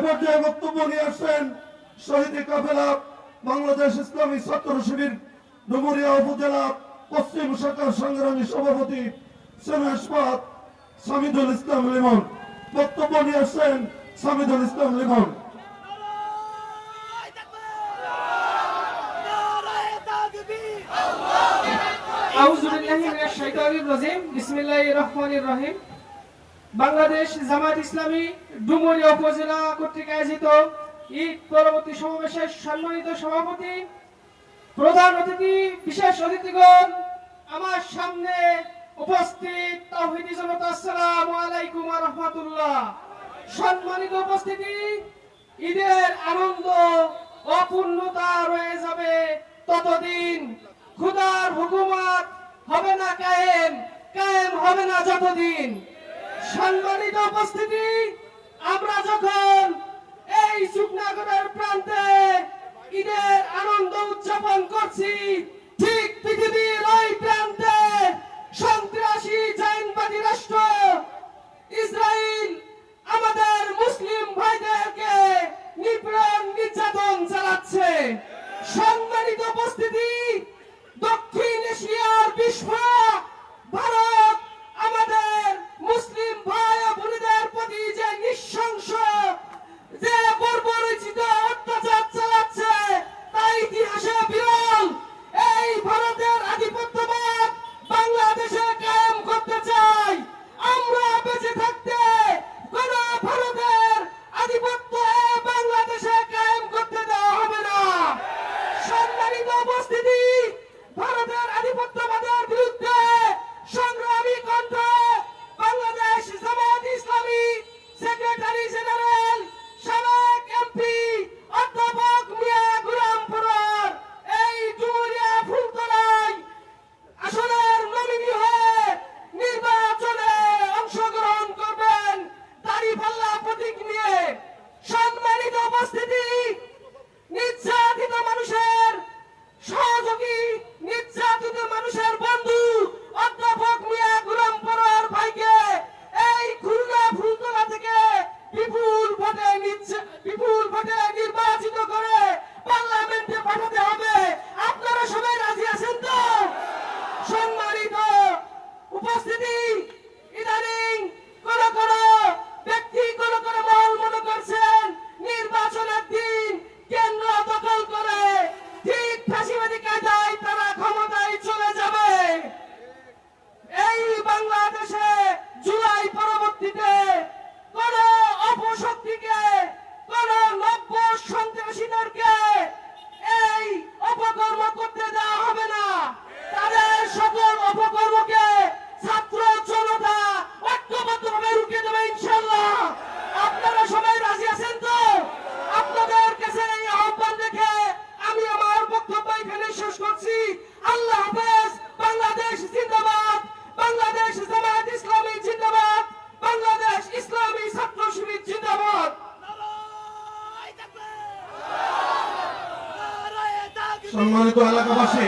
পর্যায়ে বক্তব্য নিয়ে আসছেন শহীদ কাফেলা বাংলাদেশ ইসলামী ছাত্র শিবির ডুমুরিয়া উপজেলা পশ্চিম শাখার সংগ্রামী সভাপতি সেনাসপাত সামিদুল ইসলাম লিমন। বক্তব্য নিয়ে আসছেন সামিদুল ইসলাম লিমন। বাংলাদেশ জামায়াত ইসলামী ডুমুরিয়া উপজেলা কর্তৃক আয়োজিত ঈদ পরবর্তী সমাবেশের সম্মানিত সভাপতি, প্রধান অতিথি, বিশেষ অতিথিগণ, আমার সামনে উপস্থিত তাওহীদি জনতা, আসসালামু আলাইকুম ওয়া রাহমাতুল্লাহ। সম্মানিত উপস্থিতি, ঈদের আনন্দ অপূর্ণতা রয়ে যাবে ততদিন, খোদার হুকুমত হবে না কায়েম, কায়েম হবে না যতদিন। সম্মানিত উপস্থিতি, আমরা যখন এই সুখনগরের প্রান্তে ঈদের আনন্দ উদযাপন করছি, ঠিক পৃথিবীর ওই প্রান্তে সন্ত্রাসী জাইনবাদী রাষ্ট্র ইসরায়েল আমাদের মুসলিম ভাইদেরকে নিপীড়ন নির্যাতন চালাচ্ছে। সম্মানিত উপস্থিতি, দক্ষিণ এশিয়ার বিস্ফোরক ভারত আমাদের মুসলিম ভাই ও বোনদের প্রতি যে নৃশংস, যে বর্বরোচিত অত্যাচার চালাচ্ছে তা ইতিহাসে বিরল। এই ভারতের আধিপত্যবাদ বাংলাদেশে কায়েম করতে চাই। আমরা বেঁচে থাকতে কোন ভারতের আধিপত্য বাংলাদেশে কায়েম করতে দেওয়া হবে না। সম্মানিত উপস্থিতি, ভারতের আধিপত্যবাদের বিরুদ্ধে সংগ্রামী কণ্ঠ বাংলাদেশ জামায়াত ইসলামী সেক্রেটারি জেনারেল সাবেক এমপি অধ্যাপক মিয়া গোলাম পরোয়ার এই ডুমুরিয়া ফুলতলায় আসনের নমিনি হয়ে নির্বাচনে অংশগ্রহণ করবেন দাঁড়িপাল্লা প্রতীক নিয়ে। সম্মানিত উপস্থিতি, নির্যাতিত মানুষের সহযোগী, নির্যাতিত মানুষের বন্ধু অধ্যাপক মিয়া গোলাম পরোয়ার ভাইকে এই খুলনা ফুলতলা থেকে বিপুল ভোটে নির্বাচিত করে পার্লামেন্টে পাঠাতে হবে। আপনারা সবাই রাজি আছেন তো? সম্মানিত উপস্থিতি, ইদানিং কোন ব্যক্তি কোন মহল মনে করছেন নির্বাচনের দিন কেন্দ্র দখল করে ঠিক ফাঁসিবাদী কায়দায় তারা ক্ষমতায় চলে যাবে। এই বাংলাদেশে জুলাই পরবর্তীতে কোন অপশক্তিকে, কোন নব্য সন্ত্রাসীদেরকে এই অপকর্ম করতে দেওয়া হবে না। তাদের সকল অপকর্মকে ছাত্র জনতা ঐক্যবদ্ধভাবে রুখে দেবে ইনশাআল্লাহ। আপনারা সবাই রাজি আছেন তো? আপনাদের কাছে এই আহ্বান রেখে আমি আমার বক্তব্য এখানে শেষ করছি। আল্লাহ হাফেজ। বাংলাদেশ জিন্দাবাদ, বাংলাদেশ জামায়াত ইসলামী জিন্দাবাদ, বাংলাদেশ ইসলামী ছাত্র শিবির জিন্দাবাদ। সম্মানিত এলাকাবাসী,